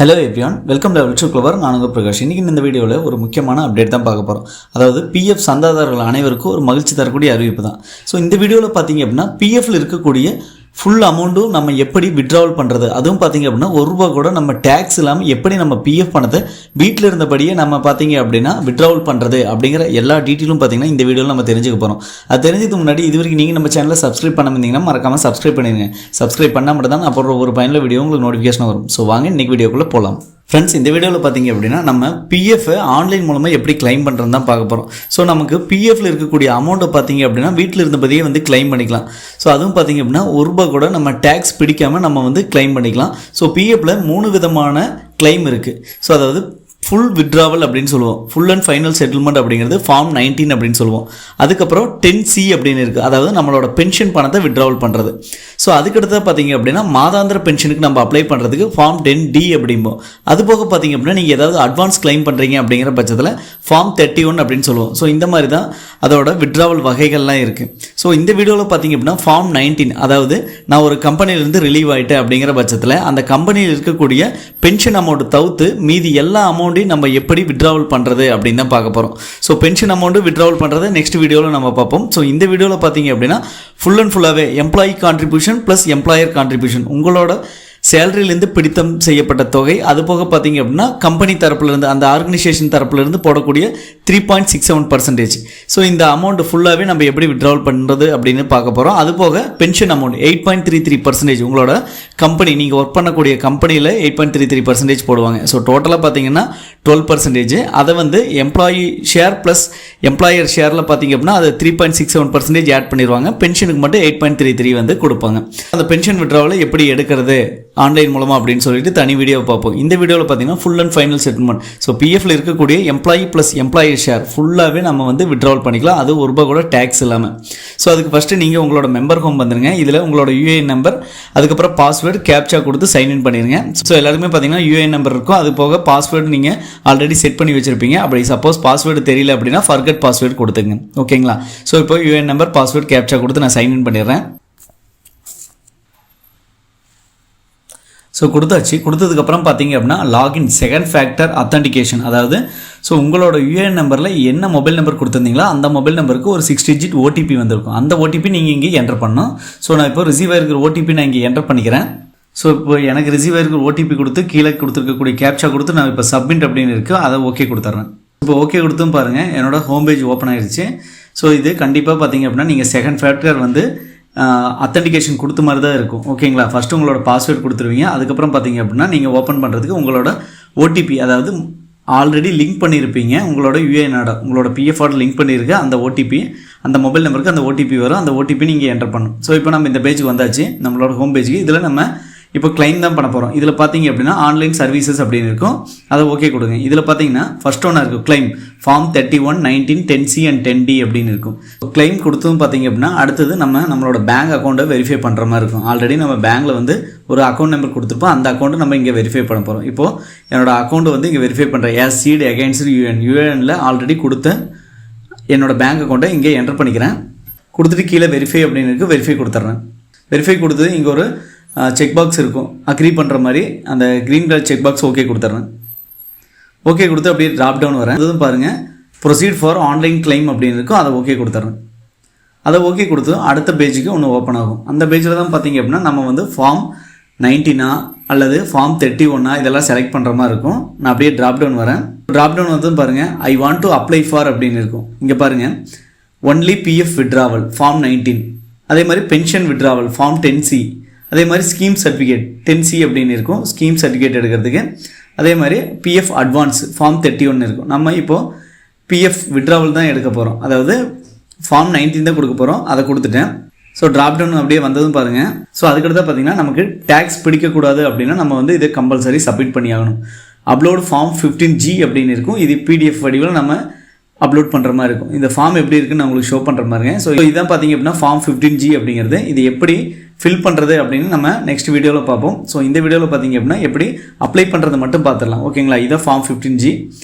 Hello everyone, welcome to virtual clever. நான் உங்கள் பிரகாஷ். இன்றைக்கி இந்த வீடியோவில் ஒரு முக்கியமான அப்டேட் தான் பார்க்க போகிறோம். அதாவது பிஎஃப் சந்தாதாரர்கள் அனைவருக்கும் ஒரு மகிழ்ச்சி தரக்கூடிய அறிவிப்பு தான். ஸோ இந்த வீடியோவில் பார்த்தீங்க அப்படின்னா பிஎஃப்ல இருக்கக்கூடிய ஃபுல் அமௌண்ட்டும் நம்ம எப்படி விட்ராவல் பண்ணுறது, அதுவும் பார்த்தீங்க அப்படின்னா ₹1 கூட நம்ம டேக்ஸ் இல்லாமல் எப்படி நம்ம பிஎஃப் பணத்தை வீட்டில் இருந்தபடியே நம்ம பார்த்தீங்க அப்படின்னா விட்ராவல் பண்ணுறது அப்படிங்கிற எல்லா டீட்டெயிலும் பார்த்தீங்கன்னா இந்த வீடியோவில் நம்ம தெரிஞ்சுக்க போகிறோம். அது தெரிஞ்சதுக்கு முன்னாடி இது வரைக்கும் நீங்கள் நம்ம சேனலை சப்ஸ்கிரைப் பண்ண இருந்தீங்கன்னா மறக்காமல் சப்ஸ்கிரைப் பண்ணிடுங்க. சப்ஸ்கிரைப் பண்ணால் மட்டும் தான் அப்புறம் ஒரு பயனுள்ள வீடியோ உங்களுக்கு நோட்டிஃபிகேஷன் வரும். ஸோ வாங்க இன்றைக்கி வீடியோக்குள்ளே போகலாம். ஃப்ரெண்ட்ஸ், இந்த வீடியோவில் பார்த்தீங்க அப்படின்னா நம்ம பிஎஃப் ஆன்லைன் மூலமாக எப்படி கிளைம் பண்ணுறது தான் பார்க்க போகிறோம். ஸோ நமக்கு பிஎஃப்ல இருக்கக்கூடிய அமௌண்ட்டை பார்த்தீங்க அப்படின்னா வீட்டில் இருந்தபடியே வந்து கிளைம் பண்ணிக்கலாம். ஸோ அதுவும் பார்த்தீங்க அப்படின்னா ₹1 கூட நம்ம டேக்ஸ் பிடிக்காமல் நம்ம வந்து கிளைம் பண்ணிக்கலாம். ஸோ பிஎஃப்ல 3 விதமான கிளைம் இருக்குது. ஸோ அதாவது ஃபுல் விட்ராவல் அப்படின்னு சொல்லுவோம், ஃபுல் அண்ட் ஃபைனல் செட்டில்மெண்ட் அப்படிங்கிறது ஃபார்ம் 19 அப்படின்னு சொல்லுவோம். அதுக்கப்புறம் 10C அப்படின்னு இருக்குது, அதாவது நம்மளோட பென்ஷன் பணத்தை விட்ராவல் பண்ணுறது. ஸோ அதுக்கடுத்து பார்த்தீங்க அப்படின்னா மாதாந்திர பென்ஷனுக்கு நம்ம அப்ளை பண்ணுறதுக்கு ஃபார்ம் 10D அப்படிம்போம். அது போக பார்த்தீங்க அப்படின்னா நீங்கள் ஏதாவது அட்வான்ஸ் கிளைம் பண்ணுறீங்க அப்படிங்கிற பட்சத்தில் ஃபார்ம் 31 அப்படின்னு சொல்லுவோம். ஸோ இந்த மாதிரி தான் அதோட விட்ராவல் வகைகள்லாம் இருக்குது. ஸோ இந்த வீடியோவில் பார்த்தீங்க அப்படின்னா ஃபார்ம் 19, அதாவது நான் ஒரு கம்பெனிலேருந்து ரிலீவ் ஆகிட்டேன் அப்படிங்கிற பட்சத்தில் அந்த கம்பெனியில் இருக்கக்கூடிய பென்ஷன் அமௌண்ட் தவிர்த்து மீதி எல்லா அமௌண்ட்டையும் நம்ம எப்படி விட்ராவல் பண்ணுறது அப்படின்னு தான் பார்க்க போகிறோம். ஸோ பென்ஷன் அமௌண்ட்டு விட்ராவல் பண்ணுறது நெக்ஸ்ட் வீடியோவில் நம்ம பார்ப்போம். ஸோ இந்த வீடியோவில் பார்த்தீங்க அப்படின்னா ஃபுல் அண்ட் ஃபுல்லாகவே employee contribution plus employer contribution, உங்களோட சேலரியிலேருந்து பிடித்தம் செய்யப்பட்ட தொகை, அது போக பார்த்தீங்க அப்படின்னா கம்பெனி தரப்புலேருந்து அந்த ஆர்கனைசேஷன் தரப்புலேருந்து போடக்கூடிய 3.67%. ஸோ இந்த அமௌண்ட் ஃபுல்லாகவே நம்ம எப்படி விட்ராவல் பண்ணுறது அப்படின்னு பார்க்க போகிறோம். அது போக பென்ஷன் அமௌண்ட் 8.33%, உங்களோட கம்பெனி நீங்கள் ஒர்க் பண்ணக்கூடிய கம்பெனியில் 8.33% போடுவாங்க. ஸோ டோட்டலாக பார்த்தீங்கன்னா 12%. அதை வந்து எம்ப்ளாயி ஷேர் ப்ளஸ் எம்ப்ளாயர் ஷேரில் பார்த்தீங்க அப்படின்னா அது 3.67% ஆட் பண்ணிடுவாங்க. பென்ஷனுக்கு மட்டும் 8.33 வந்து கொடுப்பாங்க. அந்த பென்ஷன் விட்ராவலை எப்படி எடுக்கிறது ஆன்லைன் மூலமாக அப்படின்னு சொல்லிட்டு தனி வீடியோ பார்ப்போம். இந்த வீடியோவில் பார்த்தீங்கன்னா full and final settlement. So பிஎஃப்ல இருக்கக்கூடிய எம்ப்ளாயி ப்ளஸ் எம்ப்ளாயர் ஷேர் ஃபுல்லாகவே நம்ம வந்து விட்ராவல் பண்ணிக்கலாம், அது ₹1 கூட டேக்ஸ் இல்லாமல். ஸோ அதுக்கு ஃபஸ்ட்டு நீங்கள் உங்களோட மெம்பர் ஹோம் வந்துருங்க. இதில் உங்களோட யூஏஎன் நம்பர், அதுக்கப்புறம் பாஸ்வேர்டு கேப்சா கொடுத்து சைன்இன் பண்ணிடுங்க. ஸோ எல்லாருமே பார்த்தீங்கன்னா யூஏஎன் நம்பர் இருக்கும், அது போக பாஸ்வேர்டு நீங்கள் ஆல்ரெடி செட் பண்ணி வச்சுருப்பீங்க. அப்படி சப்போஸ் பாஸ்வேர்டு தெரியல அப்படின்னா ஃபர்கட் பாஸ்வேர்டு கொடுத்துங்க, ஓகேங்களா? ஸோ இப்போ யூஏஎன் நம்பர் பாஸ்வேர்டு கேப்சா கொடுத்து நான் சைன்இன் பண்ணிடுறேன். ஸோ கொடுத்தாச்சு. கொடுத்ததுக்கப்புறம் பார்த்தீங்க அப்படின்னா லாகின் செகண்ட் ஃபேக்டர் அத்தன்டிகேஷன், அதாவது ஸோ உங்களோட யூஏஎன் நம்பரில் என்ன மொபைல் நம்பர் கொடுத்துருந்தீங்களோ அந்த மொபைல் நம்பருக்கு ஒரு 6 டிஜிட் ஓடிபி வந்திருக்கும். அந்த ஓடிபி நீங்கள் இங்கே என்டர் பண்ணணும். ஸோ நான் இப்போ ரிசீவ் ஆகிருக்கிற ஓடிபி நான் இங்கே என்டர் பண்ணிக்கிறேன். ஸோ இப்போ எனக்கு ரிசீவ் ஆகிருக்கிற ஓடிபி கொடுத்து கீழே கொடுத்துருக்கக்கூடிய கேப்சா கொடுத்து நான் இப்போ சப்மிட் அப்படின்னு இருக்குது, அதை ஓகே கொடுத்துட்றேன். இப்போ ஓகே கொடுத்தும் பாருங்கள் என்னோடய ஹோம் பேஜ் ஓப்பன் ஆகிடுச்சு. ஸோ இது கண்டிப்பாக பார்த்தீங்க அப்படின்னா நீங்கள் செகண்ட் ஃபேக்டர் வந்து அத்தன்டிகேஷன் கொடுத்த மாதிரி தான் இருக்கும், ஓகேங்களா? ஃபஸ்ட்டு உங்களோட பாஸ்வேர்டு கொடுத்துருவீங்க. அதுக்கப்புறம் பார்த்தீங்க அப்படின்னா நீங்கள் ஓப்பன் பண்ணுறதுக்கு உங்களோட ஓடிபி, அதாவது ஆல்ரெடி லிங்க் பண்ணியிருப்பீங்க உங்களோட யூஏஎனோட, உங்களோட பிஎஃபோட லிங்க் பண்ணியிருக்க அந்த ஓடிபி, அந்த மொபைல் நம்பருக்கு அந்த ஓடிபி வரும். அந்த ஓடிபி நீங்கள் என்டர் பண்ணணும். ஸோ இப்போ நம்ம இந்த பேஜுக்கு வந்தாச்சு, நம்மளோட ஹோம் பேஜுக்கு. இதில் நம்ம இப்போ கிளைம் தான் பண்ண போகிறோம். இதில் பார்த்தீங்க அப்படின்னா ஆன்லைன் சர்வீசஸ் அப்படின்னு இருக்கும், அதை ஓகே கொடுங்க. இதில் பார்த்தீங்கன்னா ஃபர்ஸ்ட் ஒன்று இருக்கும் claim form 31, 19, 10C and 10D அப்படின்னு இருக்கும். கிளைம் கொடுத்ததும் பார்த்தீங்க அப்படின்னா அடுத்தது நம்மளோட பேங்க் அக்கௌண்ட்டை வெரிஃபை பண்ணுற மாதிரி இருக்கும். ஆல்ரெடி நம்ம பேங்க்கில் வந்து ஒரு அக்கௌண்ட் நம்பர் கொடுத்துருப்போம், அந்த அக்கௌண்ட்டை நம்ம இங்கே வெரிஃபை பண்ண போகிறோம். இப்போது என்னோட அக்கௌண்ட்டு வந்து இங்கே வெரிஃபை பண்ணுறேன். ஏஸ் சீட் அகைன்ஸ்ட் யூஏஎனில் ஆல்ரெடி கொடுத்த என்னோட பேங்க் அக்கௌண்ட்டை இங்கே என்டர் பண்ணிக்கிறேன். கொடுத்துட்டு கீழே வெரிஃபை அப்படின்னு இருக்குது, வெரிஃபை கொடுத்துட்றேன். வெரிஃபை கொடுத்தது இங்கே ஒரு செக் பாக்ஸ் இருக்கும், அக்ரி பண்ணுற மாதிரி அந்த green colour check box okay கொடுத்துட்றேன். ஓகே கொடுத்து அப்படியே ட்ராப் டவுன் வரேன். அதுவும் பாருங்கள் ப்ரொசீட் ஃபார் ஆன்லைன் கிளைம் அப்படின்னு இருக்கும், அதை ஓகே கொடுத்துட்றேன். அதை ஓகே கொடுத்து அடுத்த பேஜுக்கு ஒன்று ஓப்பன் ஆகும். அந்த பேஜில் தான் பார்த்தீங்க அப்படின்னா நம்ம வந்து ஃபார்ம் 19 அல்லது ஃபார்ம் 31 இதெல்லாம் செலக்ட் பண்ணுற மாதிரி இருக்கும். நான் அப்படியே ட்ராப் டவுன் வரேன். ட்ராப் டவுன் வந்து பாருங்கள் ஐ வாண்ட் டு அப்ளை ஃபார் அப்படின்னு இருக்கும். இங்கே பாருங்கள் ஒன்லி பிஎஃப் விட்ராவல் ஃபார்ம் 19, அதே மாதிரி பென்ஷன் விட்ராவல் ஃபார்ம் 10C, அதே மாதிரி ஸ்கீம் சர்டிஃபிகேட் 10C அப்படின்னு இருக்கும், ஸ்கீம் சர்டிஃபிகேட் எடுக்கிறதுக்கு. அதே மாதிரி பிஎஃப் அட்வான்ஸ் ஃபார்ம் 31 இருக்கும். நம்ம இப்போது பிஎஃப் விட்ராவல் தான் எடுக்க போகிறோம், அதாவது ஃபார்ம் 19 தான் கொடுக்க போகிறோம், அதை கொடுத்துட்டேன். ஸோ ட்ராப் டவுன் அப்படியே வந்ததும் பாருங்கள். ஸோ அதுக்கடுத்து பார்த்தீங்கன்னா நமக்கு டேக்ஸ் பிடிக்கக்கூடாது அப்படின்னா நம்ம வந்து இதை கம்பல்சரி சப்மிட் பண்ணி ஆகணும். அப்லோட் ஃபார்ம் 15G அப்படின்னு இருக்கும். இது பிடிஎஃப் வடிவில் நம்ம அப்லோட் பண்ணுற மாதிரி இருக்கும். இந்த ஃபார்ம் எப்படி இருக்குன்னு நான் உங்களுக்கு ஷோ பண்ணுற மாதிரிங்க. ஸோ இதான் பார்த்தீங்க அப்படின்னா ஃபார்ம் 15G அப்படிங்கிறது. இது எப்படி ஃபில் பண்ணுறது அப்படின்னு நம்ம நெக்ஸ்ட் வீடியோவில் பார்ப்போம். ஸோ இந்த வீடியோவில் பார்த்தீங்க அப்படின்னா எப்படி அப்ளை பண்ணுறது மட்டும் பார்த்துடலாம், ஓகேங்களா? இதான் ஃபார்ம் 15G.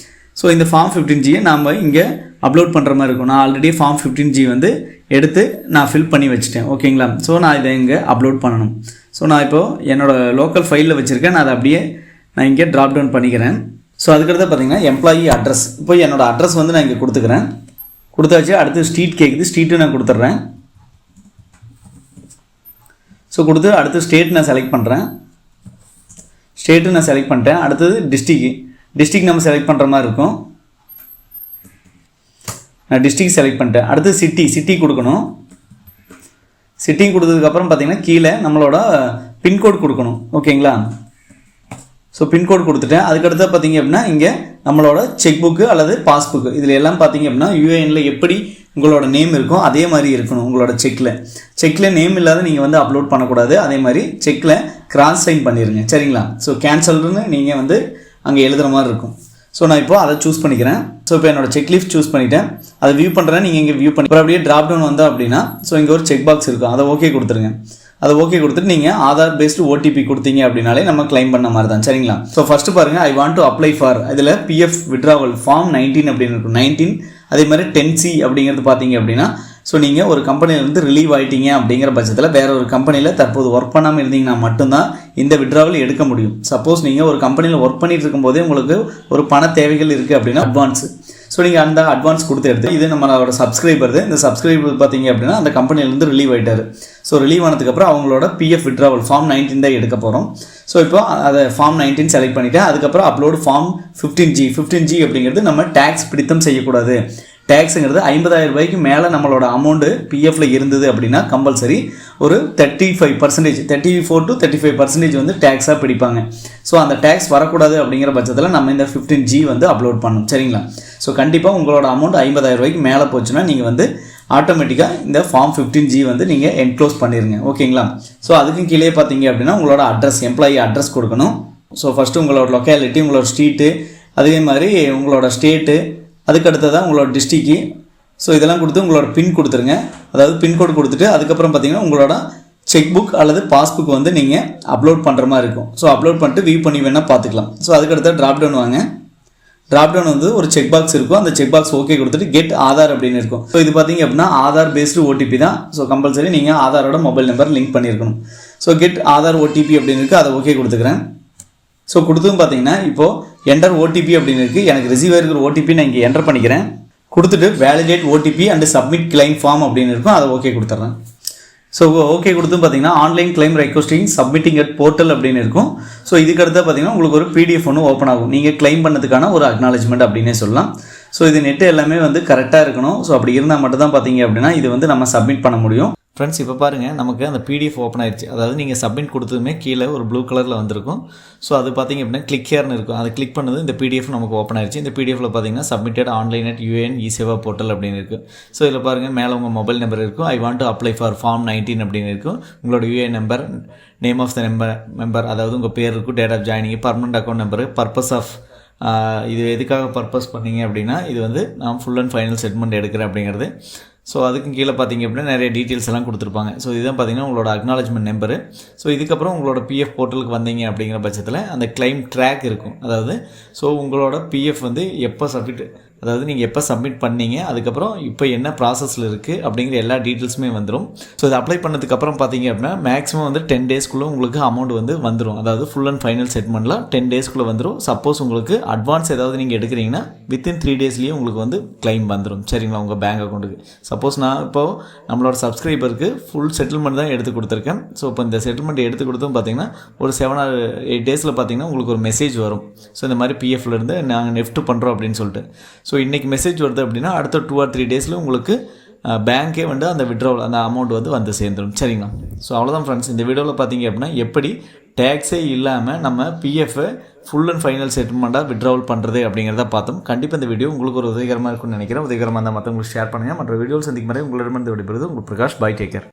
ஸோ இந்த ஃபார்ம் 15Gயை நாம் இங்கே அப்லோட் பண்ணுற மாதிரி இருக்கும். நான் ஆல்ரெடி ஃபார்ம் 15G வந்து எடுத்து நான் ஃபில் பண்ணி வச்சுட்டேன், ஓகேங்களா? ஸோ நான் இதை இங்கே அப்லோட் பண்ணணும். ஸோ நான் இப்போது என்னோடய லோக்கல் ஃபைலில் வச்சுருக்கேன், நான் அதை அப்படியே நான் இங்கே ட்ராப் டவுன் பண்ணிக்கிறேன். ஸோ அதுக்கடுத்து பார்த்தீங்கன்னா எம்ப்ளாயி அட்ரஸ். இப்போ என்னோடய அட்ரஸ் வந்து நான் இங்கே கொடுத்துக்கிறேன். கொடுத்தாச்சு. அடுத்து ஸ்ட்ரீட் கேட்குது, ஸ்ட்ரீட்டு நான் கொடுத்துட்றேன். ஸோ கொடுத்து அடுத்து ஸ்டேட் நான் செலக்ட் பண்ணுறேன். ஸ்டேட்டு நான் செலக்ட் பண்ணிட்டேன். அடுத்தது டிஸ்ட்ரிக் நம்ம செலக்ட் பண்ணுற மாதிரி இருக்கும். நான் டிஸ்ட்ரிக் செலக்ட் பண்ணிட்டேன். அடுத்து சிட்டி கொடுக்கணும். சிட்டி கொடுத்ததுக்கப்புறம் பார்த்தீங்கன்னா கீழே நம்மளோட பின்கோட் கொடுக்கணும். ஓகேங்களா? ஸோ பின்கோட் கொடுத்துட்டேன். அதுக்கடுத்து பார்த்தீங்க அப்படின்னா இங்கே நம்மளோட செக் புக்கு அல்லது பாஸ்புக்கு இதில் எல்லாம் பார்த்தீங்க அப்படின்னா யூஏஎனில் எப்படி உங்களோட நேம் இருக்கும் அதே மாதிரி இருக்கணும். உங்களோட செக்கில் நேம் இல்லாத நீங்கள் வந்து அப்லோட் பண்ணக்கூடாது. அதே மாதிரி செக்கில் கிராஸ் சைன் பண்ணிடுங்க. சரிங்களா? ஸோ கேன்சல்னு நீங்கள் வந்து அங்கே எழுதுகிற மாதிரி இருக்கும். ஸோ நான் இப்போ அதை சூஸ் பண்ணிக்கிறேன். ஸோ இப்போ என்னோட செக்லிஸ்ட் சூஸ் பண்ணிவிட்டேன். அதை வியூ பண்ணுறேன். நீங்கள் இங்கே வியூ பண்ணி அப்புறம் அப்படியே ட்ராப் டவுன் வந்தோம் அப்படின்னா ஸோ இங்கே ஒரு செக் பாக்ஸ் இருக்கும். அதை ஓகே கொடுத்துருங்க. அதை ஓகே கொடுத்துட்டு நீங்கள் ஆதார் பேஸ்டு ஓடிபி கொடுத்தீங்க அப்படின்னாலே நம்ம கிளைம் பண்ண மாதிரி தான். சரிங்களா? ஸோ ஃபஸ்ட்டு பாருங்கள், ஐ வாண்ட் டு அப்ளை ஃபார் இதில் பிஎஃப் விட்ராவல் ஃபார்ம் 19 அப்படின்னு இருக்கும். 19 அதே மாதிரி 10C அப்படிங்கிறது பார்த்தீங்க அப்படின்னா ஸோ நீங்கள் ஒரு கம்பெனிலேருந்து ரிலீவ் ஆகிட்டீங்க அப்படிங்கிற பட்சத்தில் வேறு ஒரு கம்பெனியில் தற்போது ஒர்க் பண்ணாமல் இருந்தீங்கன்னா மட்டும்தான் இந்த விட்ராவல் எடுக்க முடியும். சப்போஸ் நீங்கள் ஒரு கம்பெனியில் ஒர்க் பண்ணிட்டு இருக்கும்போதே உங்களுக்கு ஒரு பண தேவைகள் இருக்குது அப்படின்னா அட்வான்ஸு. ஸோ நீங்கள் அந்த அட்வான்ஸ் கொடுத்து எடுத்து இது நம்மளோட சப்ஸ்கிரைபர். இந்த சப்ஸ்கிரைபர் பார்த்தீங்க அப்படின்னா அந்த கம்பெனிலேருந்து ரிலீவ் ஆகிட்டார். ஸோ ரிலீவ் ஆனதுக்கப்புறம் அவங்களோட பிஎஃப் விட்ராவல் ஃபார்ம் 19 தான் எடுக்க போகிறோம். ஸோ இப்போ அதை ஃபார்ம் 19 செலக்ட் பண்ணிவிட்டேன். அதுக்கப்புறம் அப்லோடு ஃபார்ம் 15G அப்படிங்கிறது நம்ம டேக்ஸ் பிடித்தம் செய்யக்கூடாது. டேக்ஸுங்கிறது 50,000 ரூபாய்க்கு மேலே நம்மளோட அமௌண்ட்டு பிஎஃப்ல இருந்தது அப்படின்னா கம்பல்சரி ஒரு 35%, 34 to 35% வந்து டேக்ஸாக பிடிப்பாங்க. ஸோ அந்த டேக்ஸ் வரக்கூடாது அப்படிங்கிற பட்சத்தில் நம்ம இந்த 15G வந்து அப்லோட் பண்ணணும். சரிங்களா? ஸோ கண்டிப்பாக உங்களோட அமௌண்ட் 50,000 ரூபாய்க்கு மேலே போச்சுன்னா நீங்கள் வந்து ஆட்டோமேட்டிக்காக இந்த ஃபார்ம் 15G வந்து நீங்கள் என்க்ளோஸ் பண்ணிடுங்க. ஓகேங்களா? ஸோ அதுக்கும் கீழே பார்த்தீங்க அப்படின்னா உங்களோட அட்ரஸ், எம்ப்ளாயி அட்ரஸ் கொடுக்கணும். ஸோ ஃபஸ்ட்டு உங்களோட லொக்காலிட்டி, உங்களோட ஸ்ட்ரீட்டு, அதே மாதிரி உங்களோட ஸ்டேட்டு, அதுக்கடுத்ததான் உங்களோட டிஸ்ட்ரிக்கு. ஸோ இதெல்லாம் கொடுத்து உங்களோட பின் கொடுத்துருங்க. அதாவது பின்கோடு கொடுத்துட்டு அதுக்கப்புறம் பார்த்தீங்கன்னா உங்களோட செக் புக் அல்லது பாஸ்புக் வந்து நீங்கள் அப்லோட் பண்ணுற மாதிரி இருக்கும். ஸோ அப்லோட் பண்ணிட்டு வியூ பண்ணி வேணால் பார்த்துக்கலாம். ஸோ அதுக்கடுத்த ட்ராப் டவுன் வாங்க. ட்ராப் டவுன் வந்து ஒரு செக் பாக்ஸ் இருக்கும். அந்த செக் பாக்ஸ் ஓகே கொடுத்துட்டு கெட் ஆதார் அப்படின்னு இருக்கும். ஸோ இது பார்த்தீங்க அப்படின்னா ஆதார் பேஸ்டு ஓடிபி தான். ஸோ கம்பல்சரி நீங்கள் ஆதாரோட மொபைல் நம்பர் லிங்க் பண்ணியிருக்கணும். ஸோ கெட் ஆதார் ஓடிபி அப்படின்னு இருக்குது. அதை ஓகே கொடுத்துக்கிறேன். ஸோ கொடுத்தும் பார்த்தீங்கன்னா இப்போது என்டர் ஓடிபி அப்படின்னு இருக்குது. எனக்கு ரிசீவ் ஆகிருக்கிற ஓடிபி நான் இங்கே என்டர் பண்ணிக்கிறேன். கொடுத்துட்டு validate OTP and submit claim form அப்படின்னு இருக்கும். அதை ஓகே கொடுத்துட்றேன். ஸோ ஓகே கொடுத்தும் பார்த்தீங்கன்னா online claim requesting submitting at portal அப்படின்னு இருக்கும். ஸோ இதுக்கு அடுத்து பார்த்தீங்கன்னா உங்களுக்கு ஒரு பிடிஎஃப் ஒன்று ஓப்பன் ஆகும். நீங்கள் கிளைம் பண்ணதுக்கான ஒரு அக்னாலஜ்மெண்ட் அப்படின்னே சொல்லலாம். ஸோ இது நெட்டு எல்லாமே வந்து கரெக்டாக இருக்கணும். ஸோ அப்படி இருந்தால் மட்டும் தான் பார்த்தீங்க அப்படின்னா இது வந்து நம்ம சப்மிட் பண்ண முடியும். ஃப்ரெண்ட்ஸ் இப்போ பாருங்கள், நமக்கு அந்த பிடிஎஃப் ஓப்பன் ஆயிடுச்சு. அதாவது நீங்கள் சப்மிட் கொடுத்ததுமே கீழே ஒரு ப்ளூ கலரில் வந்திருக்கும். ஸோ அது பார்த்திங்க அப்படின்னா கிளிக் ஹியர்னு இருக்கும். அதை கிளிக் பண்ணது இந்த பிடிஎஃப் நமக்கு ஓப்பன் ஆயிடுச்சு. இந்த பிடிஎஃபில் பார்த்தீங்கன்னா சப்மிட்டட் ஆன்லைன் அட் யூஏஎன் இ-சேவா போர்ட்டல் அப்படின்னு இருக்குது. ஸோ இதில் பாருங்கள் மேலே உங்கள் மொபைல் நம்பர் இருக்கும். I want to apply for form 19 அப்படின்னு இருக்கும். உங்களோட UAN number, name of the member அதாவது உங்கள் பேர் இருக்கும், date of joining, permanent account number, purpose of இது எதுக்காக பர்பஸ் பண்ணிங்க அப்படின்னா இது வந்து நான் ஃபுல் அண்ட் ஃபைனல் செட்டில்மெண்ட் எடுக்கிறேன் அப்படிங்கிறது. ஸோ அதுக்கும் கீழே பார்த்தீங்க அப்படின்னா நிறைய டீட்டெயில்ஸ் எல்லாம் கொடுத்துருப்பாங்க. ஸோ இதுதான் பார்த்தீங்கன்னா உங்களோட அக்னாலஜ்மெண்ட் நம்பரு. ஸோ இதுக்கப்புறம் உங்களோட பிஎஃப் போர்ட்டலுக்கு வந்தீங்க அப்படிங்கிற பட்சத்தில் அந்த கிளைம் ட்ராக் இருக்கும். அதாவது ஸோ உங்களோட பிஎஃப் வந்து எப்போ அதாவது நீங்கள் எப்போ சப்மிட் பண்ணீங்க, அதுக்கப்புறம் இப்போ என்ன ப்ராசஸில் இருக்குது அப்படிங்கிற எல்லா டீட்டெயில்ஸுமே வந்துடும். ஸோ இதை அப்ளை பண்ணதுக்கப்புறம் பார்த்தீங்க அப்படின்னா மேக்ஸிமம் வந்து 10 டேஸ்க்குள்ளே உங்களுக்கு அமௌண்ட் வந்து வந்துடும். அதாவது ஃபுல் அண்ட் ஃபைனல் செட்டில்மெண்ட்டில் 10 டேஸ்க்குள்ளே வந்துடும். சப்போஸ் உங்களுக்கு அட்வான்ஸ் ஏதாவது நீங்கள் எடுக்கிறீங்கன்னா வித்தின் 3 டேஸ்லேயே உங்களுக்கு வந்து கிளைம் வந்துடும். சரிங்களா? உங்கள் பேங்க் அக்கௌண்ட்டுக்கு. சப்போஸ் நான் இப்போது நம்மளோட சப்ஸ்கிரைபருக்கு ஃபுல் செட்டில்மெண்ட் தான் எடுத்து கொடுத்துருக்கேன். ஸோ இப்போ இந்த செட்டில்மெண்ட் எடுத்து கொடுத்தும் பார்த்தீங்கன்னா ஒரு 7 or 8 டேஸில் பார்த்தீங்கன்னா உங்களுக்கு ஒரு மெசேஜ் வரும். ஸோ இந்த மாதிரி பிஎஃப்லேருந்து நாங்கள் நெஃப்ட் பண்ணுறோம் அப்படின்னு சொல்லிட்டு. ஸோ இன்றைக்கி மெசேஜ் வருது அப்படின்னா அடுத்த 2 or 3 டேஸில் உங்களுக்கு பேங்க்கே வந்து அந்த விட்ராவல் அந்த அமௌண்ட் வந்து சேர்ந்துடும். சரிங்களா? ஸோ அவ்வளோதான் ஃப்ரெண்ட்ஸ். இந்த வீடியோவில் பார்த்தீங்க அப்படின்னா எப்படி டேக்ஸே இல்லாமல் நம்ம பிஎஃப்பை ஃபுல் அண்ட் ஃபைனல் செட்டில்மெண்ட்டாக விட்ராவல் பண்ணுறது அப்படிங்கிறத பார்த்தோம். கண்டிப்பாக இந்த வீடியோ உங்களுக்கு ஒரு உதவிகரமாக இருக்கும்னு நினைக்கிறேன். உதவிகரமாக இருந்தால் மற்றவங்களுக்கு ஷேர் பண்ணுங்கள். மற்ற வீடியோவில் சந்திக்கும் வரை உங்களிடமிருந்து விடைபெறுவது உங்கள் பிரகாஷ். By, take care.